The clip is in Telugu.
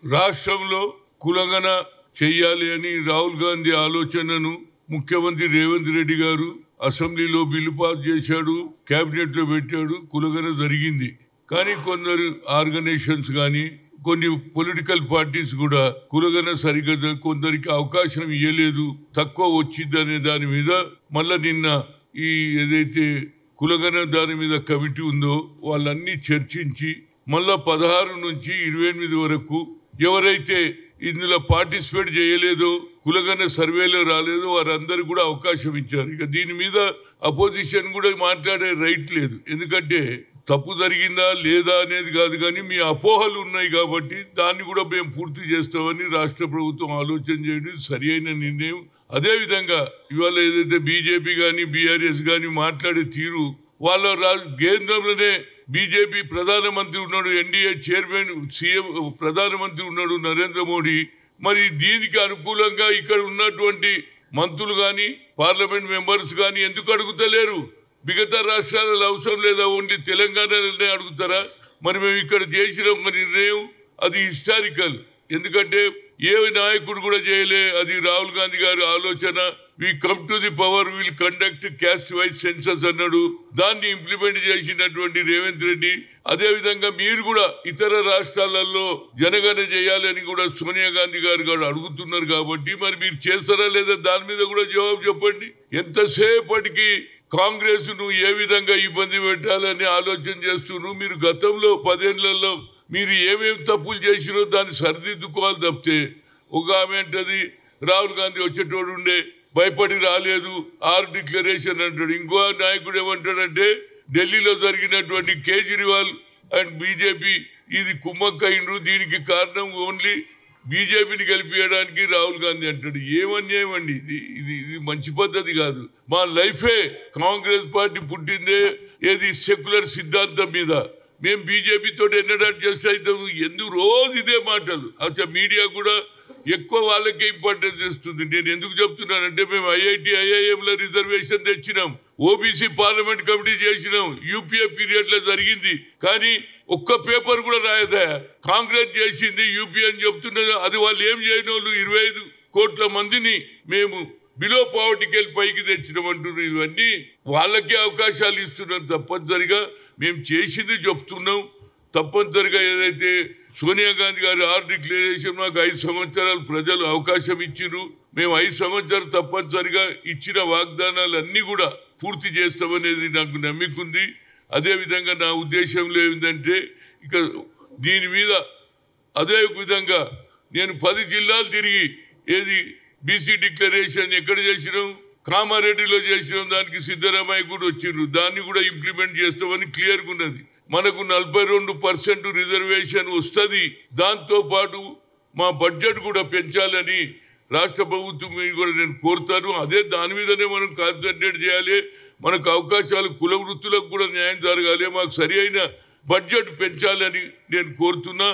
రాష్ట్రంలో కులగణ చెయ్యాలి అని రాహుల్ గాంధీ ఆలోచనను ముఖ్యమంత్రి రేవంత్ రెడ్డి గారు అసెంబ్లీలో బిల్లు పాస్ చేశాడు, కేబినెట్ లో పెట్టాడు. కులగణ జరిగింది. కానీ కొందరు ఆర్గనైజేషన్స్ కానీ కొన్ని పొలిటికల్ పార్టీస్ కూడా కులగణ సరిగ్గా కొందరికి అవకాశం ఇవ్వలేదు, తక్కువ వచ్చిందనే దాని మీద మళ్ళా నిన్న ఈ ఏదైతే కులగణ దాని మీద కమిటీ ఉందో వాళ్ళన్నీ చర్చించి మళ్ళా 16 నుంచి 28 వరకు ఎవరైతే ఇందులో పార్టిసిపేట్ చేయలేదో, కులగణ సర్వేలో రాలేదో వారందరూ కూడా అవకాశం ఇచ్చారు. ఇక దీని మీద అపోజిషన్ కూడా మాట్లాడే రైట్ లేదు. ఎందుకంటే తప్పు జరిగిందా లేదా అనేది కాదు, కానీ మీ అపోహలు ఉన్నాయి కాబట్టి దాన్ని కూడా మేము పూర్తి చేస్తామని రాష్ట్ర ప్రభుత్వం ఆలోచన చేయడం సరి అయిన నిర్ణయం. అదేవిధంగా ఇవాళ ఏదైతే బీజేపీ కానీ బీఆర్ఎస్ కానీ మాట్లాడే తీరు, వాళ్ళ కేంద్రంలోనే బీజేపీ ప్రధానమంత్రి ఉన్నాడు, ఎన్డీఏ చైర్మన్ సీఎం ప్రధానమంత్రి ఉన్నాడు నరేంద్ర మోడీ. మరి దీనికి అనుకూలంగా ఇక్కడ ఉన్నటువంటి మంత్రులు కానీ పార్లమెంట్ మెంబర్స్ కానీ ఎందుకు అడుగుతలేరు? మిగతా రాష్ట్రాలలో అవసరం లేదా? ఓన్లీ తెలంగాణలోనే అడుగుతారా? మరి మేము ఇక్కడ చేసిన ఒక నిర్ణయం అది హిస్టారికల్. ఎందుకంటే ఏ నాయకుడు కూడా చేయలే. అది రాహుల్ గాంధీ గారి ఆలోచన. We come to the power, will conduct caste wise census అన్నాడు. దాన్ని ఇంప్లిమెంట్ చేసినటువంటి రేవంత్ రెడ్డి. అదేవిధంగా మీరు కూడా ఇతర రాష్ట్రాలలో జనగణన చేయాలని కూడా సోనియా గాంధీ గారు కూడా అడుగుతున్నారు. కాబట్టి మరి మీరు చేస్తారా లేదా దాని మీద కూడా జవాబు చెప్పండి. ఎంతసేపటికి కాంగ్రెస్ ను ఏ విధంగా ఇబ్బంది పెట్టాలని ఆలోచన చేస్తున్నారు. మీరు గతంలో 10 ఏళ్లలో మీరు ఏమేమి తప్పులు చేసిరో దాన్ని సరిదిద్దుకోవాలి తప్పితే ఒక ఆమె అంటది రాహుల్ గాంధీ వచ్చేటోడు ఉండే భయపడి రాలేదు, 6 డిక్లరేషన్ అంటాడు. ఇంకో నాయకుడు ఏమంటాడంటే ఢిల్లీలో జరిగినటువంటి కేజ్రీవాల్ అండ్ బీజేపీ ఇది కుమ్మక్కయిండ్రు, దీనికి కారణం ఓన్లీ బీజేపీని గెలిపించడానికి రాహుల్ గాంధీ అంటాడు. ఏమన్యాయం అండి ఇది? ఇది ఇది మంచి పద్ధతి కాదు. మా లైఫే కాంగ్రెస్ పార్టీ పుట్టిందే ఏది సెక్యులర్ సిద్ధాంతం మీద. మేము బీజేపీతో ఎన్నడాట్ చేస్తే అయితే ఎందుకు రోజు ఇదే మాటలు? అచ్చా మీడియా కూడా ఎక్కువ వాళ్ళకే ఇంపార్టెన్స్ ఇస్తుంది. నేను ఎందుకు చెప్తున్నానంటే మేము ఐఐటి ఐఐఎంలో రిజర్వేషన్ తెచ్చినాం, ఓబీసీ పార్లమెంట్ కమిటీ చేసినాం, యూపీఏ పీరియడ్ లో జరిగింది. కానీ ఒక్క పేపర్ కూడా రాయదా? కాంగ్రెస్ చేసింది యూపీ అని చెప్తున్నది. అది వాళ్ళు ఏం చేయని వాళ్ళు 25 కోట్ల మందిని మేము బిలో పావర్టీకి వెళ్ళి పైకి తెచ్చినామంటున్నారు. ఇవన్నీ వాళ్ళకే అవకాశాలు ఇస్తున్నారు. తప్పనిసరిగా మేము చేసింది చెప్తున్నాం. తప్పనిసరిగా ఏదైతే సోనియా గాంధీ గారు 6 డిక్లరేషన్ మాకు 5 సంవత్సరాలు ప్రజలు అవకాశం ఇచ్చిర్రు. మేము 5 సంవత్సరాలు తప్పనిసరిగా ఇచ్చిన వాగ్దానాలు అన్ని కూడా పూర్తి చేస్తామనేది నాకు నమ్మికుంది. అదేవిధంగా నా ఉద్దేశంలో ఏంటంటే ఇక దీని మీద అదే విధంగా నేను 10 జిల్లాలు తిరిగి ఏది బీసీ డిక్లరేషన్ ఎక్కడ చేసినాం, కామారెడ్డిలో చేసినాం. దానికి సిద్ధరామయ్య కూడా వచ్చిండ్రు. దాన్ని కూడా ఇంప్లిమెంట్ చేస్తామని క్లియర్గా ఉన్నది. మనకు 42% రిజర్వేషన్ వస్తుంది. దాంతో పాటు మా బడ్జెట్ కూడా పెంచాలని రాష్ట్ర ప్రభుత్వం కూడా నేను కోరుతాను. అదే దాని మీదనే మనం కాన్సన్ట్రేట్ చేయాలి. మనకు అవకాశాలు కుల వృత్తులకు కూడా న్యాయం జరగాలి. మాకు సరి అయిన బడ్జెట్ పెంచాలని నేను కోరుతున్నా.